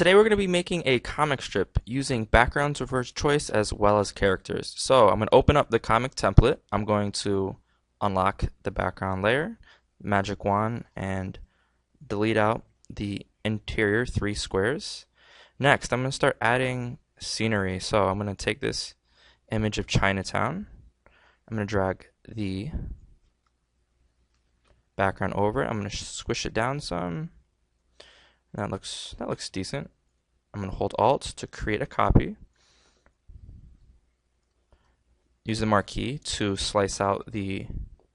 Today we're going to be making a comic strip using backgrounds reverse choice as well as characters. So I'm going to open up the comic template. I'm going to unlock the background layer, magic wand, and delete out the interior 3 squares. Next, I'm going to start adding scenery. So I'm going to take this image of Chinatown. I'm going to drag the background over it. I'm going to squish it down some. That looks decent. I'm going to hold Alt to create a copy. Use the marquee to slice out the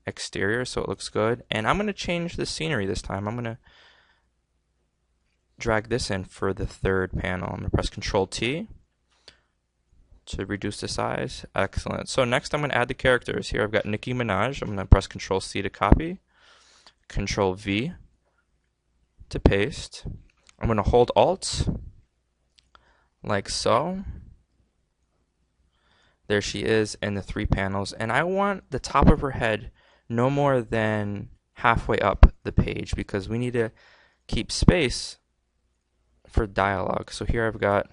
exterior so it looks good. And I'm going to change the scenery this time. I'm going to drag this in for the third panel. I'm going to press Control T to reduce the size. Excellent. So next I'm going to add the characters. Here I've got Nicki Minaj. I'm going to press Control C to copy. Control V to paste. I'm going to hold Alt like so. There she is in the 3 panels, and I want the top of her head no more than halfway up the page because we need to keep space for dialogue. So here I've got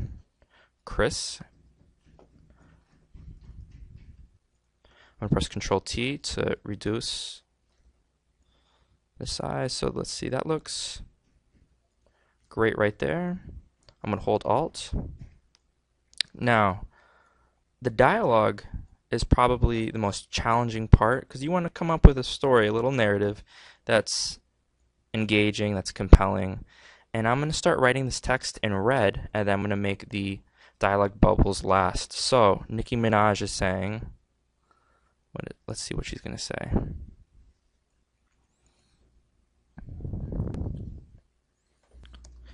Chris. I'm going to press Control T to reduce the size. So let's see, that looks great right there. I'm going to hold Alt. Now, the dialogue is probably the most challenging part because you want to come up with a story, a little narrative that's engaging, that's compelling. And I'm going to start writing this text in red, and then I'm going to make the dialogue bubbles last. So, Nicki Minaj is saying, let's see what she's going to say.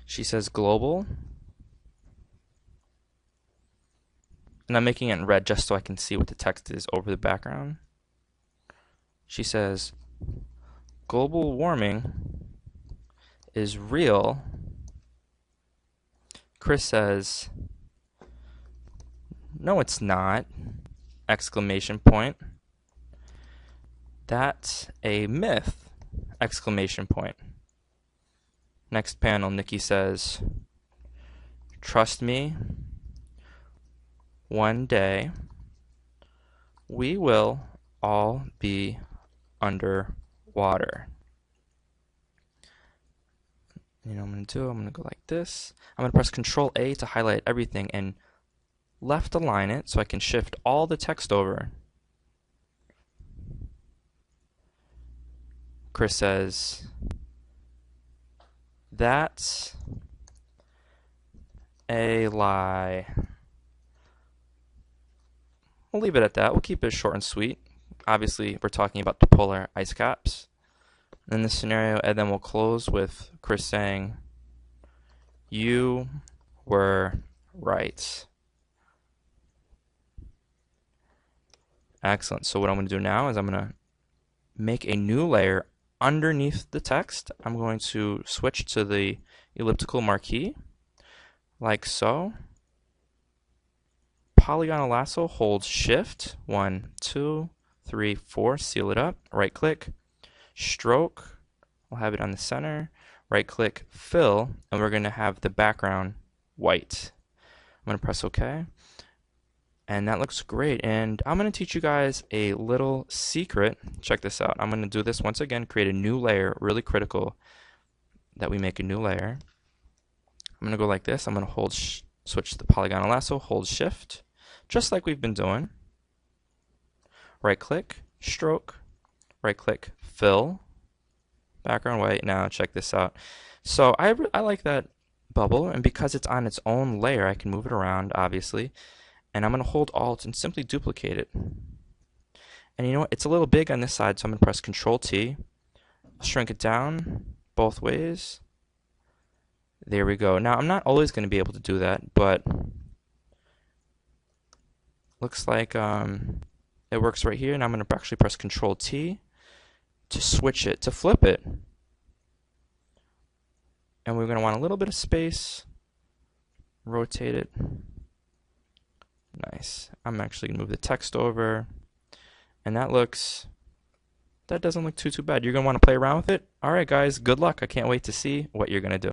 She says global. And I'm making it in red just so I can see what the text is over the background. She says, global warming is real. Chris says, no, it's not! Exclamation point. That's a myth! Exclamation point. Next panel, Nicki says, trust me. One day, we will all be underwater. You know what I'm going to do? I'm going to go like this. I'm going to press Control A to highlight everything and left align it so I can shift all the text over. Chris says, that's a lie. We'll leave it at that. We'll keep it short and sweet. Obviously, we're talking about the polar ice caps in this scenario, and then we'll close with Chris saying, you were right. Excellent. So what I'm going to do now is I'm going to make a new layer underneath the text. I'm going to switch to the elliptical marquee, like so. Polygonal lasso, hold Shift, 1, 2, 3, 4, seal it up, right click, stroke, we'll have it on the center, right click, fill, and we're going to have the background white. I'm going to press OK, and that looks great. And I'm going to teach you guys a little secret. Check this out. I'm going to do this once again, create a new layer, really critical that we make a new layer. I'm going to go like this. I'm going to hold switch to the polygonal lasso, hold Shift, just like we've been doing. Right click, stroke, right click, fill, background white. Now check this out. So I like that bubble, and because it's on its own layer, I can move it around, obviously. And I'm going to hold Alt and simply duplicate it. And you know what? It's a little big on this side, so I'm going to press Control T, shrink it down both ways. There we go. Now, I'm not always going to be able to do that, but looks like it works right here. And I'm going to actually press Control T to switch it, to flip it. And we're going to want a little bit of space. Rotate it. Nice. I'm actually going to move the text over. And that doesn't look too bad. You're going to want to play around with it. All right, guys, good luck. I can't wait to see what you're going to do.